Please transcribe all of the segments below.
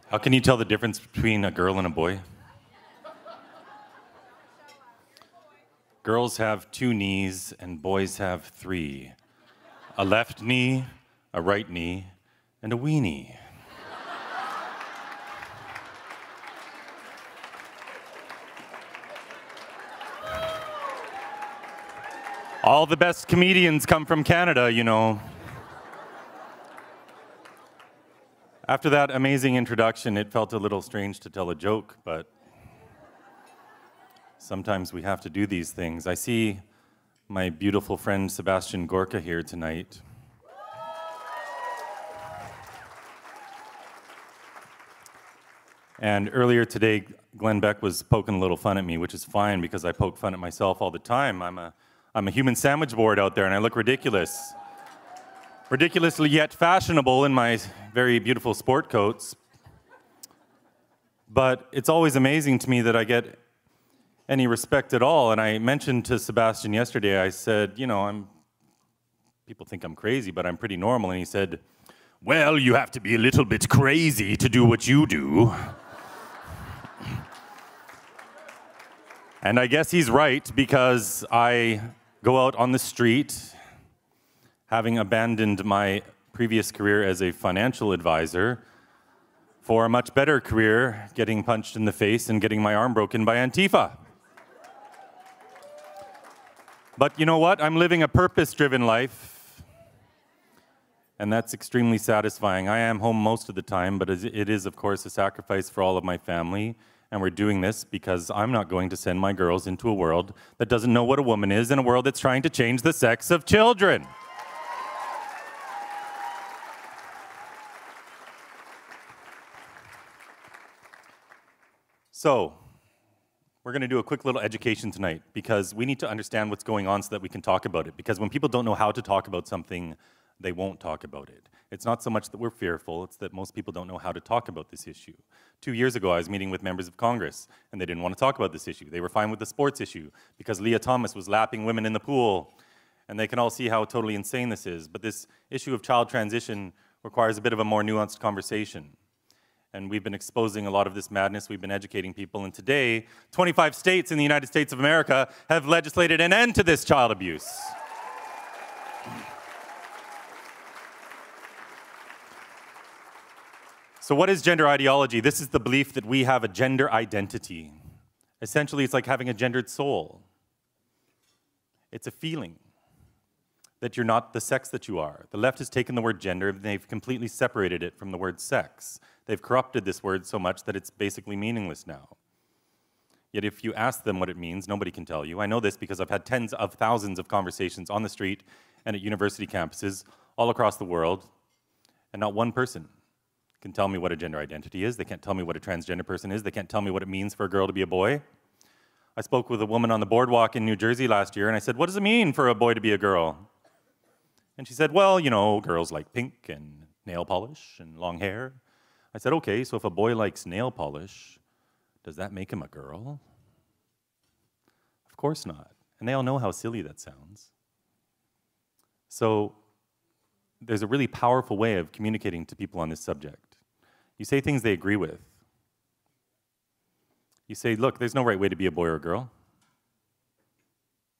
How can you tell the difference between a girl and a boy? Girls have 2 knees and boys have 3. A left knee, a right knee, and a weenie. All the best comedians come from Canada, you know. After that amazing introduction, it felt a little strange to tell a joke, but sometimes we have to do these things. I see my beautiful friend Sebastian Gorka here tonight. And earlier today, Glenn Beck was poking a little fun at me, which is fine because I poke fun at myself all the time. I'm a human sandwich board out there and I look ridiculous. Ridiculously yet fashionable in my very beautiful sport coats. But it's always amazing to me that I get any respect at all. And I mentioned to Sebastian yesterday, I said, you know, people think I'm crazy, but I'm pretty normal. And he said, well, you have to be a little bit crazy to do what you do. And I guess he's right, because I go out on the street, having abandoned my previous career as a financial advisor for a much better career, getting punched in the face and getting my arm broken by Antifa. But you know what? I'm living a purpose-driven life, and that's extremely satisfying. I am home most of the time, but it is, of course, a sacrifice for all of my family, and we're doing this because I'm not going to send my girls into a world that doesn't know what a woman is, in a world that's trying to change the sex of children. So, we're going to do a quick little education tonight, because we need to understand what's going on so that we can talk about it. Because when people don't know how to talk about something, they won't talk about it. It's not so much that we're fearful, it's that most people don't know how to talk about this issue. 2 years ago, I was meeting with members of Congress, and they didn't want to talk about this issue. They were fine with the sports issue, because Leah Thomas was lapping women in the pool, and they can all see how totally insane this is. But this issue of child transition requires a bit of a more nuanced conversation. And we've been exposing a lot of this madness, we've been educating people, and today, 25 states in the United States of America have legislated an end to this child abuse. So what is gender ideology? This is the belief that we have a gender identity. Essentially, it's like having a gendered soul. It's a feeling that you're not the sex that you are. The left has taken the word gender and they've completely separated it from the word sex. They've corrupted this word so much that it's basically meaningless now. Yet if you ask them what it means, nobody can tell you. I know this because I've had tens of thousands of conversations on the street and at university campuses all across the world, and not one person can tell me what a gender identity is. They can't tell me what a transgender person is. They can't tell me what it means for a girl to be a boy. I spoke with a woman on the boardwalk in New Jersey last year, and I said, what does it mean for a boy to be a girl? And she said, well, you know, girls like pink and nail polish and long hair. I said, okay, so if a boy likes nail polish, does that make him a girl? Of course not. And they all know how silly that sounds. So there's a really powerful way of communicating to people on this subject. You say things they agree with. You say, look, there's no right way to be a boy or a girl.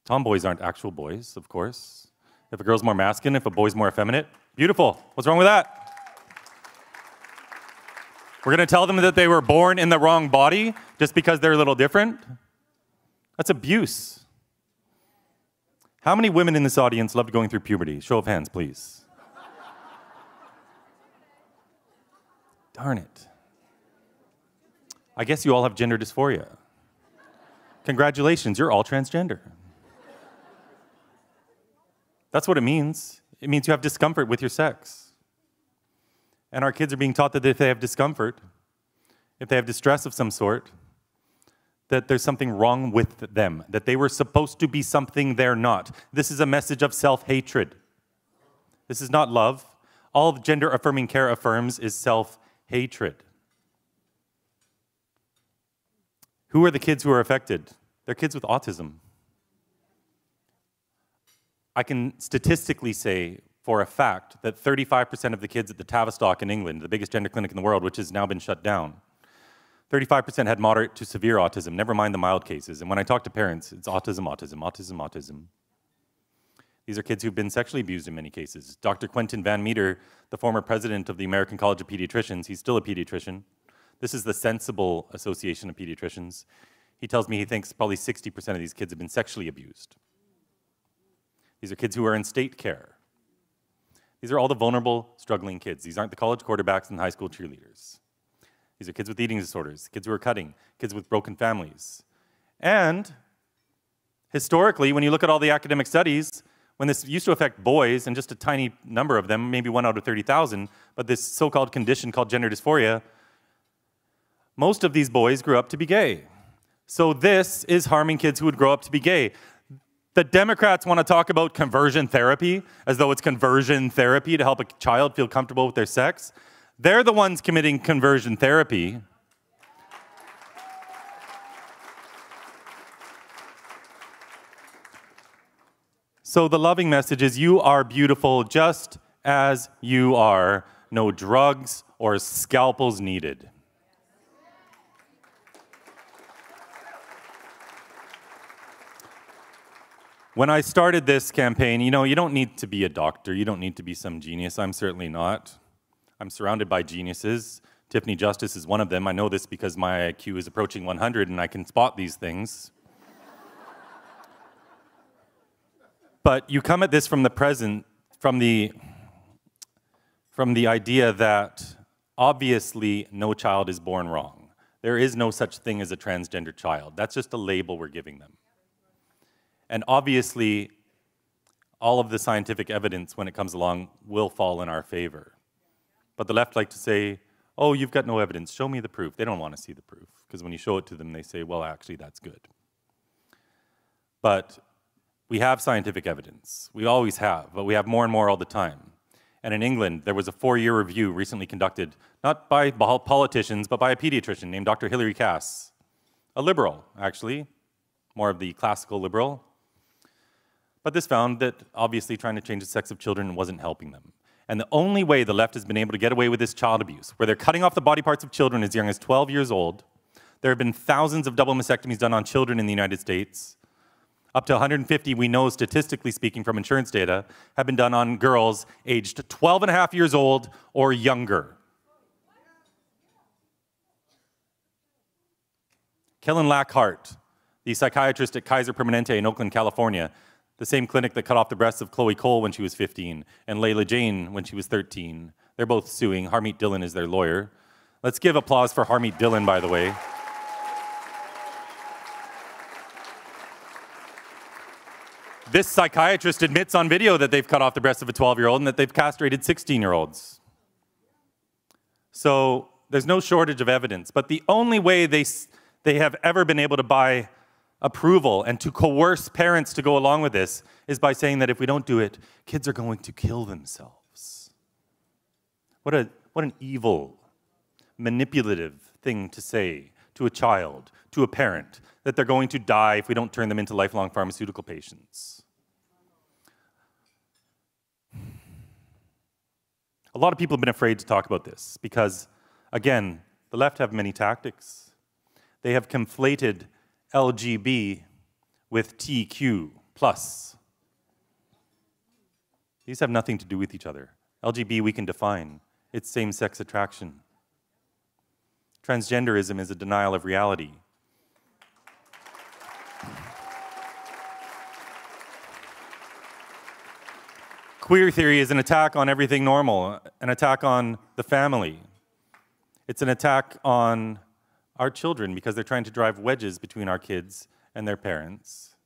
Tomboys aren't actual boys, of course. If a girl's more masculine, if a boy's more effeminate, beautiful. What's wrong with that? We're going to tell them that they were born in the wrong body just because they're a little different? That's abuse. How many women in this audience loved going through puberty? Show of hands, please. Darn it. I guess you all have gender dysphoria. Congratulations, you're all transgender. That's what it means. It means you have discomfort with your sex. And our kids are being taught that if they have discomfort, if they have distress of some sort, that there's something wrong with them, that they were supposed to be something they're not. This is a message of self-hatred. This is not love. All gender-affirming care affirms is self-hatred. Who are the kids who are affected? They're kids with autism. I can statistically say for a fact that 35% of the kids at the Tavistock in England, the biggest gender clinic in the world, which has now been shut down, 35% had moderate to severe autism, never mind the mild cases. And when I talk to parents, it's autism, autism, autism, autism. These are kids who've been sexually abused in many cases. Dr. Quentin Van Meter, the former president of the American College of Pediatricians, he's still a pediatrician. This is the Sensible Association of Pediatricians. He tells me he thinks probably 60% of these kids have been sexually abused. These are kids who are in state care. These are all the vulnerable, struggling kids. These aren't the college quarterbacks and high school cheerleaders. These are kids with eating disorders, kids who are cutting, kids with broken families. And historically, when you look at all the academic studies, when this used to affect boys, and just a tiny number of them, maybe 1 out of 30,000, but this so-called condition called gender dysphoria, most of these boys grew up to be gay. So this is harming kids who would grow up to be gay. The Democrats want to talk about conversion therapy, as though it's conversion therapy to help a child feel comfortable with their sex. They're the ones committing conversion therapy. So the loving message is, you are beautiful just as you are. No drugs or scalpels needed. When I started this campaign, you know, you don't need to be a doctor. You don't need to be some genius. I'm certainly not. I'm surrounded by geniuses. Tiffany Justice is one of them. I know this because my IQ is approaching 100 and I can spot these things. But you come at this from the present, from the idea that obviously no child is born wrong. There is no such thing as a transgender child. That's just a label we're giving them. And obviously, all of the scientific evidence when it comes along will fall in our favor. But the left like to say, oh, you've got no evidence, show me the proof. They don't want to see the proof, because when you show it to them, they say, well, actually, that's good. But we have scientific evidence. We always have, but we have more and more all the time. And in England, there was a 4-year review recently conducted, not by politicians, but by a pediatrician named Dr. Hilary Cass, a liberal, actually, more of the classical liberal. But this found that obviously trying to change the sex of children wasn't helping them. And the only way the left has been able to get away with this child abuse, where they're cutting off the body parts of children as young as 12 years old, there have been thousands of double mastectomies done on children in the United States. Up to 150, we know, statistically speaking, from insurance data, have been done on girls aged 12 and a half years old or younger. Kellen Lackhart, the psychiatrist at Kaiser Permanente in Oakland, California, the same clinic that cut off the breasts of Chloe Cole when she was 15, and Layla Jane when she was 13. They're both suing. Harmeet Dillon is their lawyer. Let's give applause for Harmeet Dillon, by the way. This psychiatrist admits on video that they've cut off the breasts of a 12-year-old and that they've castrated 16-year-olds. So there's no shortage of evidence, but the only way they have ever been able to buy approval and to coerce parents to go along with this is by saying that if we don't do it, kids are going to kill themselves. What an evil, manipulative thing to say to a child, to a parent, that they're going to die if we don't turn them into lifelong pharmaceutical patients. A lot of people have been afraid to talk about this because, again, the left have many tactics. They have conflated LGB with TQ+. These have nothing to do with each other. LGB we can define. It's same-sex attraction. Transgenderism is a denial of reality. Queer theory is an attack on everything normal, an attack on the family. It's an attack on our children because they're trying to drive wedges between our kids and their parents.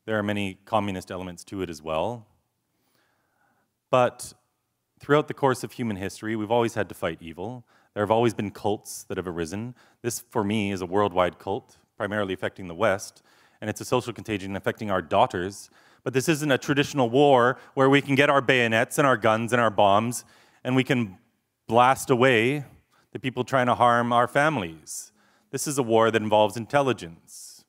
There are many communist elements to it as well. But throughout the course of human history, we've always had to fight evil. There have always been cults that have arisen. This, for me, is a worldwide cult, primarily affecting the West, and it's a social contagion affecting our daughters. But this isn't a traditional war where we can get our bayonets and our guns and our bombs and we can blast away the people trying to harm our families. This is a war that involves intelligence,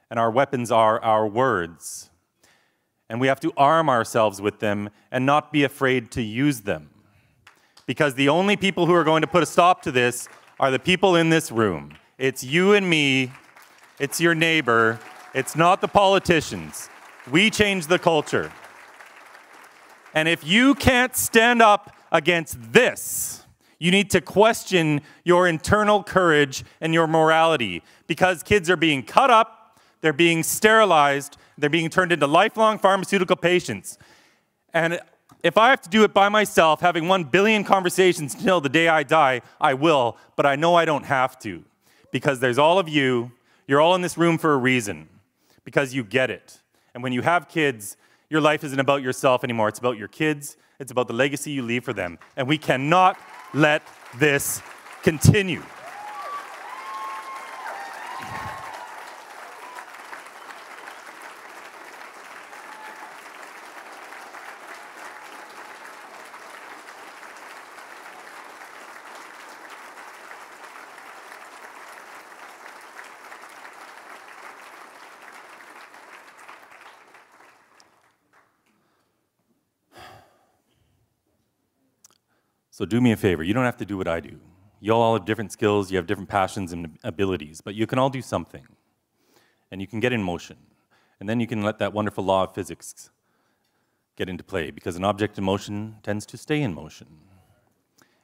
and our weapons are our words. And we have to arm ourselves with them and not be afraid to use them. Because the only people who are going to put a stop to this are the people in this room. It's you and me. It's your neighbor. It's not the politicians. We change the culture. And if you can't stand up against this, you need to question your internal courage and your morality, because kids are being cut up, they're being sterilized, they're being turned into lifelong pharmaceutical patients. And if I have to do it by myself, having 1 billion conversations until the day I die, I will, but I know I don't have to, because there's all of you. You're all in this room for a reason, because you get it. And when you have kids, your life isn't about yourself anymore. It's about your kids. It's about the legacy you leave for them. And we cannot let this continue. So do me a favor, you don't have to do what I do. You all have different skills, you have different passions and abilities, but you can all do something. And you can get in motion. And then you can let that wonderful law of physics get into play, because an object in motion tends to stay in motion.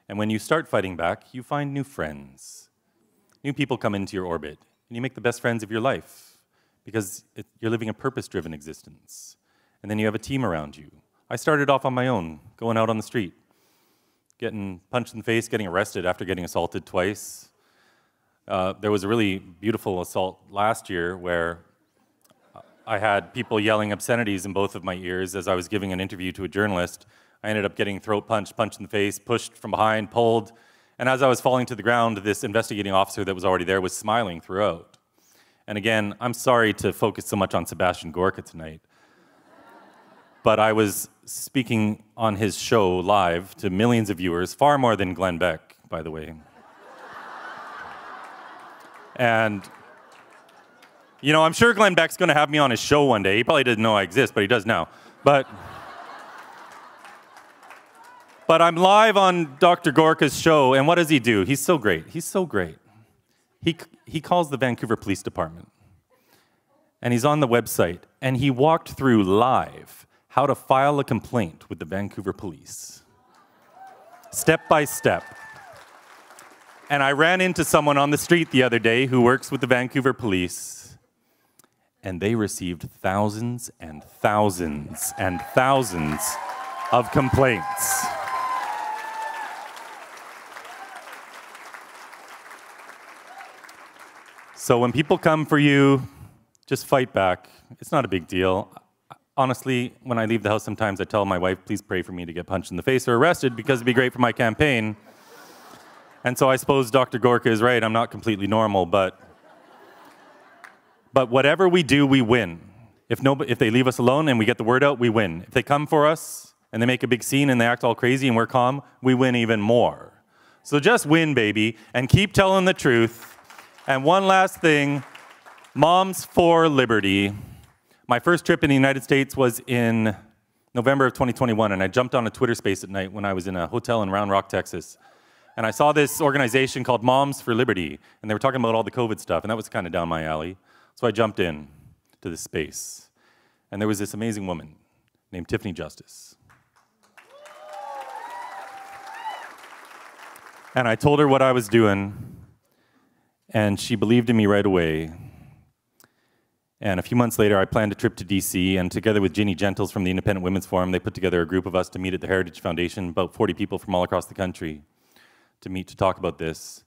And when you start fighting back, you find new friends. New people come into your orbit, and you make the best friends of your life, because you're living a purpose-driven existence. And then you have a team around you. I started off on my own, going out on the street, getting punched in the face, getting arrested after getting assaulted twice. There was a really beautiful assault last year where I had people yelling obscenities in both of my ears as I was giving an interview to a journalist. I ended up getting throat punched, punched in the face, pushed from behind, pulled. And as I was falling to the ground, this investigating officer that was already there was smiling throughout. And again, I'm sorry to focus so much on Sebastian Gorka tonight, but I was speaking on his show live to millions of viewers, far more than Glenn Beck, by the way. And, you know, I'm sure Glenn Beck's going to have me on his show one day. He probably didn't know I exist, but he does now. But I'm live on Dr. Gorka's show, and what does he do? He's so great. He's so great. He calls the Vancouver Police Department, and he's on the website, and he walked through live how to file a complaint with the Vancouver Police, step by step. And I ran into someone on the street the other day who works with the Vancouver Police, and they received thousands and thousands and thousands of complaints. So when people come for you, just fight back. It's not a big deal. Honestly, when I leave the house sometimes, I tell my wife, please pray for me to get punched in the face or arrested, because it'd be great for my campaign. And so I suppose Dr. Gorka is right. I'm not completely normal, but whatever we do, we win. If they leave us alone and we get the word out, we win. If they come for us and they make a big scene and they act all crazy and we're calm, we win even more. So just win, baby, and keep telling the truth. And one last thing, Moms for Liberty. My first trip in the United States was in November of 2021, and I jumped on a Twitter space at night when I was in a hotel in Round Rock, Texas. And I saw this organization called Moms for Liberty, and they were talking about all the COVID stuff, and that was kind of down my alley. So I jumped in to this space, and there was this amazing woman named Tiffany Justice. And I told her what I was doing, and she believed in me right away. And a few months later, I planned a trip to DC, and together with Ginny Gentles from the Independent Women's Forum, they put together a group of us to meet at the Heritage Foundation, about 40 people from all across the country, to meet to talk about this.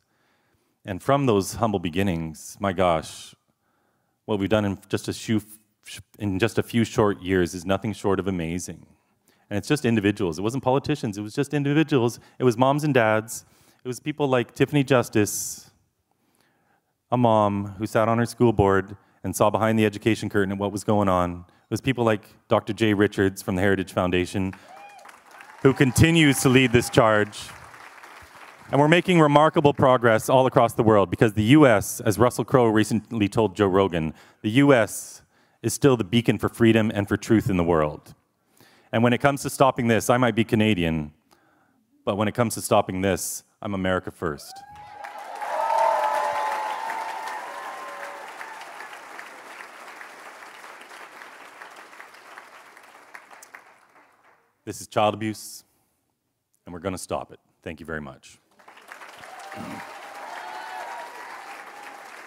And from those humble beginnings, my gosh, what we've done in just a few short years is nothing short of amazing. And it's just individuals. It wasn't politicians. It was just individuals. It was moms and dads. It was people like Tiffany Justice, a mom who sat on her school board and saw behind the education curtain at what was going on. It was people like Dr. Jay Richards from the Heritage Foundation, who continues to lead this charge. And we're making remarkable progress all across the world, because the US, as Russell Crowe recently told Joe Rogan, the US is still the beacon for freedom and for truth in the world. And when it comes to stopping this, I might be Canadian, but when it comes to stopping this, I'm America first. This is child abuse, and we're going to stop it. Thank you very much.